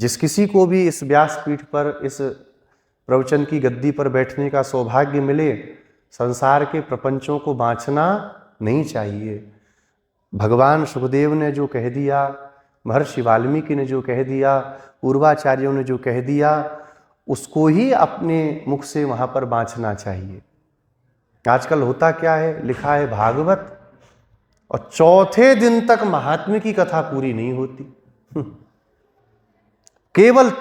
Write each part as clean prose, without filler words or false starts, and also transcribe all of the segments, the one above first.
जिस किसी को भी इस व्यासपीठ पर, इस प्रवचन की गद्दी पर बैठने का सौभाग्य मिले, संसार के प्रपंचों को बाँचना नहीं चाहिए। भगवान सुखदेव ने जो कह दिया, महर्षि वाल्मीकि ने जो कह दिया, पूर्वाचार्यों ने जो कह दिया, उसको ही अपने मुख से वहाँ पर बाँचना चाहिए। आजकल होता क्या है, लिखा है भागवत और चौथे दिन तक महात्म्य की कथा पूरी नहीं होती। केवल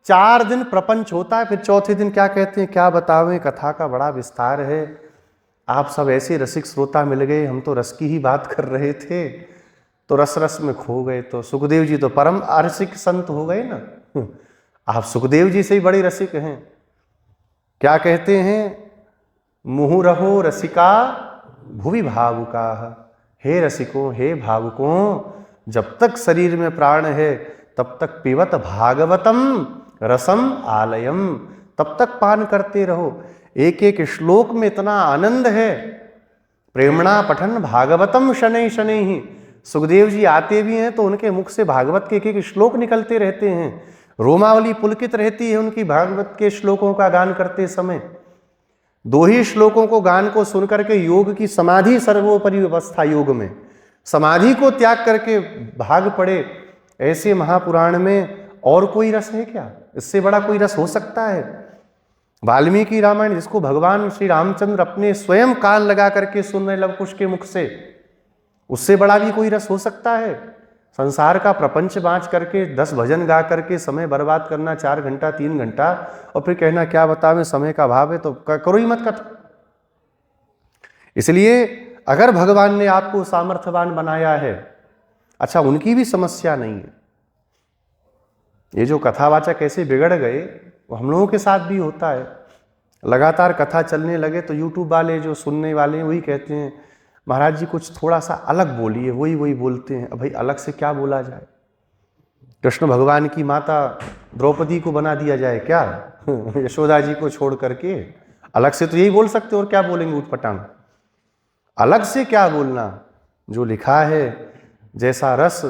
4 दिन प्रपंच होता है, फिर चौथे दिन क्या कहते हैं, क्या बतावें, कथा का बड़ा विस्तार है। आप सब ऐसे रसिक श्रोता मिल गए, हम तो रस की ही बात कर रहे थे, तो रस रस में खो गए। तो सुखदेव जी तो परम रसिक संत हो गए ना। आप सुखदेव जी से ही बड़े रसिक हैं। क्या कहते हैं, मुहु रहो रसिका भुवि भावुका। हे रसिकों, हे भावुकों, जब तक शरीर में प्राण है तब तक पिबत भागवतम रसम आलयम, तब तक पान करते रहो। एक एक श्लोक में इतना आनंद है। प्रेमणा पठन भागवतम शनै शनै ही। सुखदेव जी आते भी हैं तो उनके मुख से भागवत के एक श्लोक निकलते रहते हैं। रोमावली पुलकित रहती है उनकी भागवत के श्लोकों का गान करते समय। 2 ही श्लोकों को गान को सुनकर के योग की समाधि सर्वोपरि व्यवस्था, योग में समाधि को त्याग करके भाग पड़े। ऐसे महापुराण में और कोई रस है क्या? इससे बड़ा कोई रस हो सकता है? वाल्मीकि रामायण, जिसको भगवान श्री रामचंद्र अपने स्वयं कान लगा करके सुन रहे लवकुश के मुख से, उससे बड़ा भी कोई रस हो सकता है? संसार का प्रपंच बाँच करके 10 भजन गा करके समय बर्बाद करना 4 घंटा 3 घंटा, और फिर कहना क्या बतावें, समय का अभाव है, तो करो ही मत कथा। इसलिए अगर भगवान ने आपको सामर्थ्यवान बनाया है, अच्छा उनकी भी समस्या नहीं है। ये जो कथावाचक ऐसे बिगड़ गए, वो हम लोगों के साथ भी होता है। लगातार कथा चलने लगे तो यूट्यूब वाले जो सुनने वाले हैं वही कहते हैं, महाराज जी कुछ थोड़ा सा अलग बोलिए, वही बोलते हैं। अब भाई अलग से क्या बोला जाए? कृष्ण भगवान की माता द्रौपदी को बना दिया जाए क्या? यशोदा जी को छोड़ करके अलग से तो यही बोल सकते, और क्या बोलेंगे उठपटांग? अलग से क्या बोलना? जो लिखा है, जैसा रस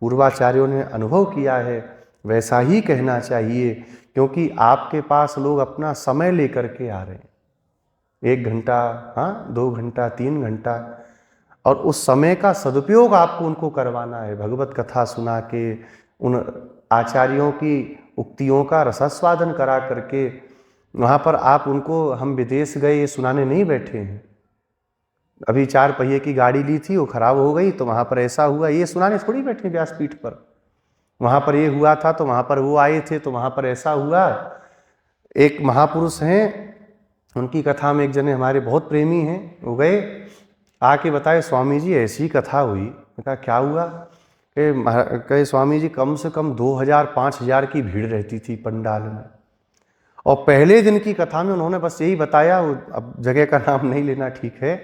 पूर्वाचार्यों ने अनुभव किया है वैसा ही कहना चाहिए, क्योंकि आपके पास लोग अपना समय लेकर के आ रहे हैं। 1 घंटा, हाँ 2 घंटा 3 घंटा, और उस समय का सदुपयोग आपको उनको करवाना है। भगवत कथा सुना के, उन आचार्यों की उक्तियों का रसास्वादन करा करके वहाँ पर आप उनको, हम विदेश गए ये सुनाने नहीं बैठे हैं। अभी 4 पहिए की गाड़ी ली थी, वो खराब हो गई तो वहाँ पर ऐसा हुआ, ये सुनाने थोड़ी बैठे व्यासपीठ पर। वहाँ पर ये हुआ था तो वहाँ पर वो आए थे तो वहाँ पर ऐसा हुआ। एक महापुरुष हैं, उनकी कथा में एक जने हमारे बहुत प्रेमी हैं, वो गए आके बताए, स्वामी जी ऐसी कथा हुई। मैं कहा क्या हुआ? कहे स्वामी जी कम से कम 2000-5000 की भीड़ रहती थी पंडाल में, और पहले दिन की कथा में उन्होंने बस यही बताया, अब जगह का नाम नहीं लेना ठीक है,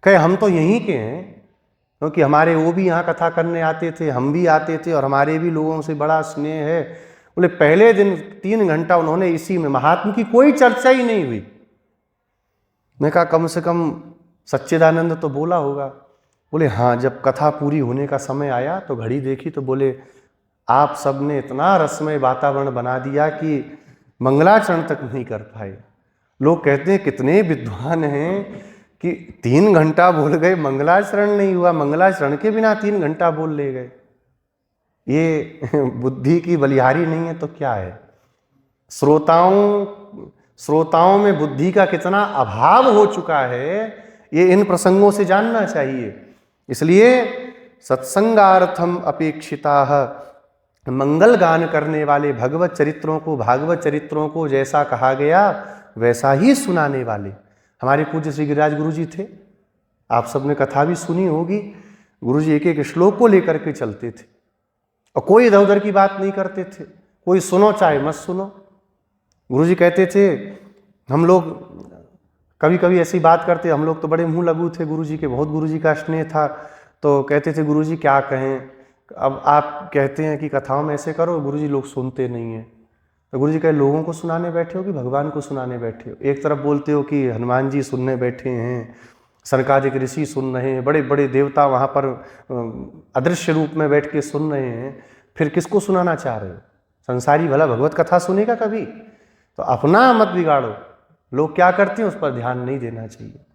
कहे हम तो यहीं के हैं, क्योंकि हमारे वो भी यहाँ कथा करने आते थे, हम भी आते थे, और हमारे भी लोगों से बड़ा स्नेह है। बोले पहले दिन 3 घंटा उन्होंने इसी में, महात्मा की कोई चर्चा ही नहीं हुई। मैं कहा कम से कम सच्चिदानंद तो बोला होगा। बोले हाँ, जब कथा पूरी होने का समय आया तो घड़ी देखी तो बोले आप सब ने इतना रसमय वातावरण बना दिया कि मंगलाचरण तक नहीं कर पाए। लोग कहते हैं कितने विद्वान हैं कि 3 घंटा बोल गए, मंगलाचरण नहीं हुआ, मंगलाचरण के बिना 3 घंटा बोल ले गए। ये बुद्धि की बलिहारी नहीं है तो क्या है? श्रोताओं में बुद्धि का कितना अभाव हो चुका है, ये इन प्रसंगों से जानना चाहिए। इसलिए सत्संगार्थम अपेक्षिता, मंगल गान करने वाले भगवत चरित्रों को जैसा कहा गया वैसा ही सुनाने वाले हमारे पूज्य श्री गिरिराज गुरु जी थे। आप सबने कथा भी सुनी होगी। गुरु जी एक एक श्लोक को लेकर के चलते थे, और कोई इधर उधर की बात नहीं करते थे। कोई सुनो चाहे मत सुनो। गुरु जी कहते थे, हम लोग कभी कभी ऐसी बात करते, हम लोग तो बड़े मुंह लगू थे गुरु जी के, बहुत गुरु जी का स्नेह था, तो कहते थे गुरु जी क्या कहें, अब आप कहते हैं कि कथाओं में ऐसे करो, गुरु जी लोग सुनते नहीं हैं। तो गुरु जी कहे लोगों को सुनाने बैठे हो कि भगवान को सुनाने बैठे हो? एक तरफ बोलते हो कि हनुमान जी सुनने बैठे हैं, सनकादिक ऋषि सुन रहे हैं, बड़े बड़े देवता वहाँ पर अदृश्य रूप में बैठ के सुन रहे हैं, फिर किसको सुनाना चाह रहे हो? संसारी भला भगवत कथा सुनेगा कभी? तो अपना मत बिगाड़ो। लोग क्या करते हैं उस पर ध्यान नहीं देना चाहिए।